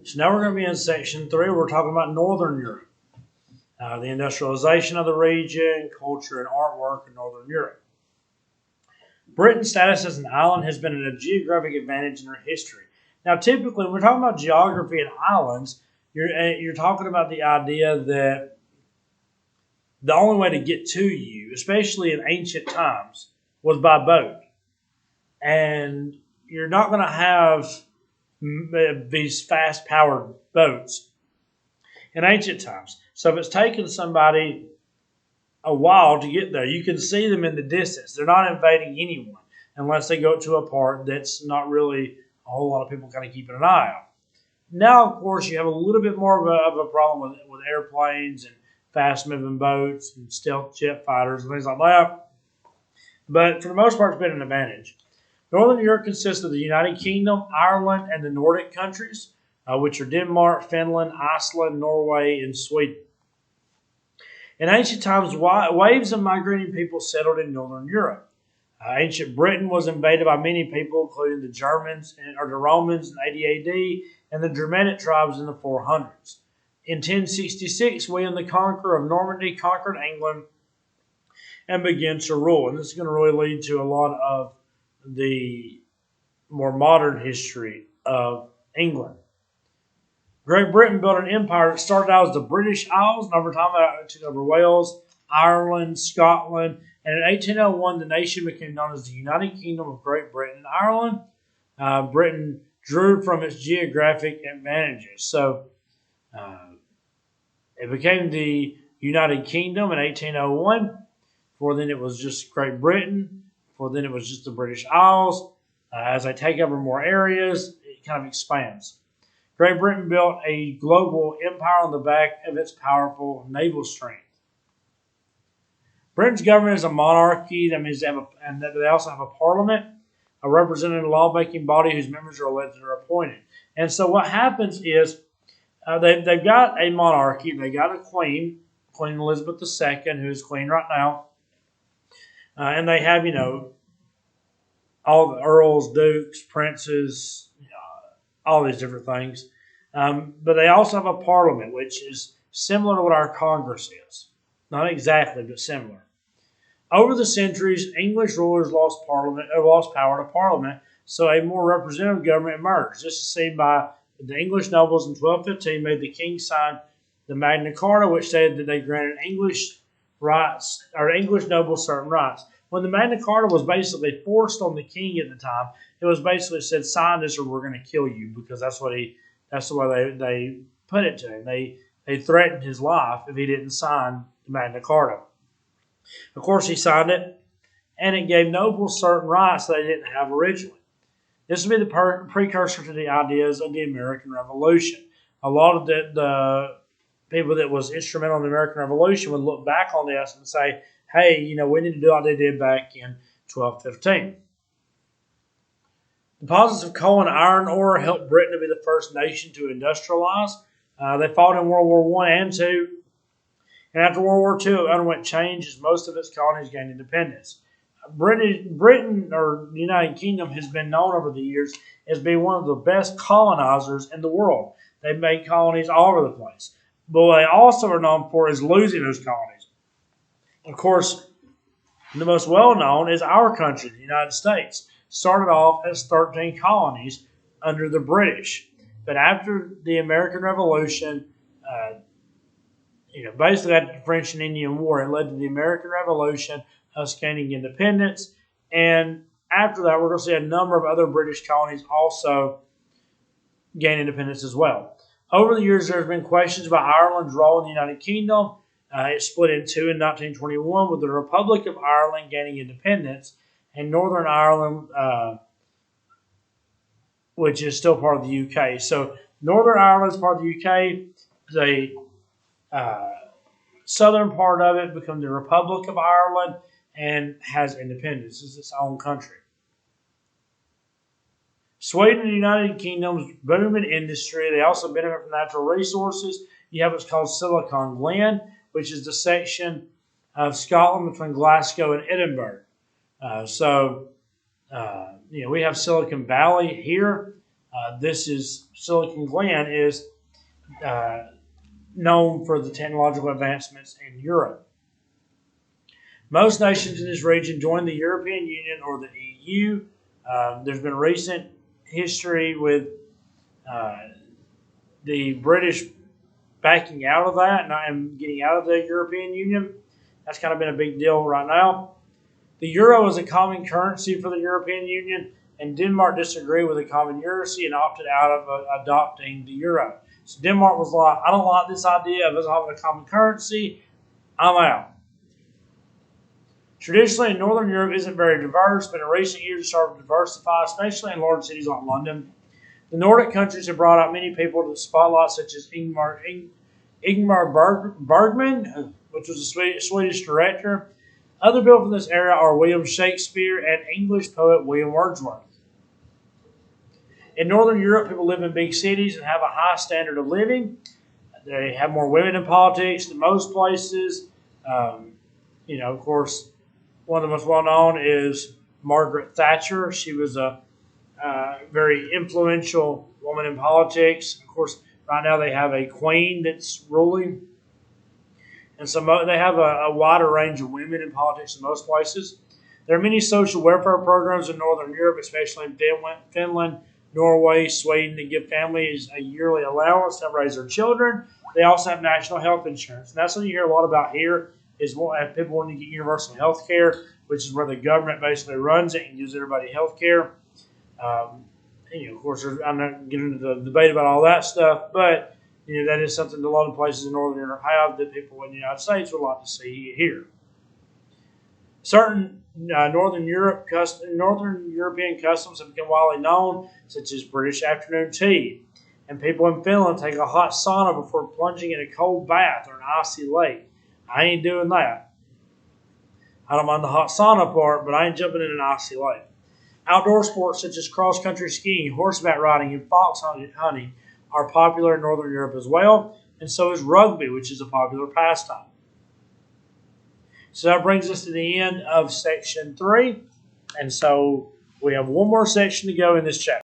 So now we're going to be in section 3. We're talking about Northern Europe, the industrialization of the region, culture and artwork in Northern Europe. Britain's status as an island has been a geographic advantage in her history. Now, typically, when we're talking about geography and islands, you're talking about the idea that the only way to get to you, especially in ancient times, was by boat. And you're not going to have these fast-powered boats in ancient times. So if it's taken somebody a while to get there, you can see them in the distance. They're not invading anyone unless they go to a part that's not really a whole lot of people kind of keeping an eye on. Now, of course, you have a little bit more of a problem with airplanes and fast-moving boats and stealth jet fighters and things like that. But for the most part, it's been an advantage. Northern Europe consists of the United Kingdom, Ireland, and the Nordic countries, which are Denmark, Finland, Iceland, Norway, and Sweden. In ancient times, waves of migrating people settled in Northern Europe. Ancient Britain was invaded by many people, including the Germans or the Romans in 80 AD and the Germanic tribes in the 400s. In 1066, William the Conqueror of Normandy conquered England and began to rule. And this is going to really lead to a lot of the more modern history of England. Great Britain built an empire that started out as the British Isles, and over time it took over Wales, Ireland, Scotland, and in 1801 the nation became known as the United Kingdom of Great Britain and Ireland. Britain drew from its geographic advantages. So it became the United Kingdom in 1801. Before then it was just Great Britain. Before then it was just the British Isles. As they take over more areas, it kind of expands. Great Britain built a global empire on the back of its powerful naval strength. Britain's government is a monarchy. That means they also have a parliament, a representative lawmaking body whose members are elected or appointed. And so what happens is they've got a monarchy. They got a queen, Queen Elizabeth II, who's queen right now. And they have, all the earls, dukes, princes, all these different things. But they also have a parliament, which is similar to what our Congress is. Not exactly, but similar. Over the centuries, English rulers lost power to parliament, so a more representative government emerged. This is seen by the English nobles in 1215 made the king sign the Magna Carta, which said that they granted English nobles certain rights. When the Magna Carta was basically forced on the king at the time, it was basically said, sign this or we're going to kill you, because that's the way they put it to him. They threatened his life if he didn't sign the Magna Carta. Of course, he signed it, and it gave nobles certain rights they didn't have originally. This would be the precursor to the ideas of the American Revolution. A lot of the people that was instrumental in the American Revolution would look back on this and say, hey, we need to do what they did back in 1215. Deposits of coal and iron ore helped Britain to be the first nation to industrialize. They fought in World War I and II. And after World War II, it underwent change as most of its colonies gained independence. Britain, or the United Kingdom, has been known over the years as being one of the best colonizers in the world. They've made colonies all over the place. But what they also are known for is losing those colonies. Of course, the most well-known is our country, the United States. Started off as 13 colonies under the British. But after the American Revolution, basically after the French and Indian War, it led to the American Revolution, us gaining independence. And after that, we're going to see a number of other British colonies also gain independence as well. Over the years, there's been questions about Ireland's role in the United Kingdom. It split in two in 1921 with the Republic of Ireland gaining independence and Northern Ireland, which is still part of the UK. So Northern Ireland is part of the UK. The southern part of it becomes the Republic of Ireland and has independence. It's its own country. Sweden and the United Kingdom's booming industry. They also benefit from natural resources. You have what's called Silicon Glen, which is the section of Scotland between Glasgow and Edinburgh. We have Silicon Valley here. This is Silicon Glen is known for the technological advancements in Europe. Most nations in this region joined the European Union or the EU. There's been recent history with the British backing out of that and getting out of the European Union. That's kind of been a big deal right now. The euro is a common currency for the European Union, and Denmark disagreed with the common currency and opted out of adopting the euro. So Denmark was like, I don't like this idea of us having a common currency. I'm out. Traditionally, Northern Europe isn't very diverse, but in recent years it started to diversify, especially in large cities like London. The Nordic countries have brought out many people to the spotlight, such as Ingmar Bergman, which was a Swedish director. Other people from this era are William Shakespeare and English poet William Wordsworth. In Northern Europe, people live in big cities and have a high standard of living. They have more women in politics than most places. Of course, one of the most well-known is Margaret Thatcher. She was a very influential woman in politics. Of course, right now they have a queen that's ruling. And so they have a wider range of women in politics in most places. There are many social welfare programs in Northern Europe, especially in Finland, Norway, Sweden, that give families a yearly allowance to raise their children. They also have national health insurance. And that's what you hear a lot about here is people wanting to get universal health care, which is where the government basically runs it and gives everybody health care. Of course, I'm not getting into the debate about all that stuff, but that is something that a lot of places in Northern Europe have that people in the United States would like to see here. Certain Northern European customs have become widely known, such as British afternoon tea. And people in Finland take a hot sauna before plunging in a cold bath or an icy lake. I ain't doing that. I don't mind the hot sauna part, but I ain't jumping in an icy lake. Outdoor sports such as cross-country skiing, horseback riding, and fox hunting are popular in Northern Europe as well, and so is rugby, which is a popular pastime. So that brings us to the end of section 3, and so we have one more section to go in this chapter.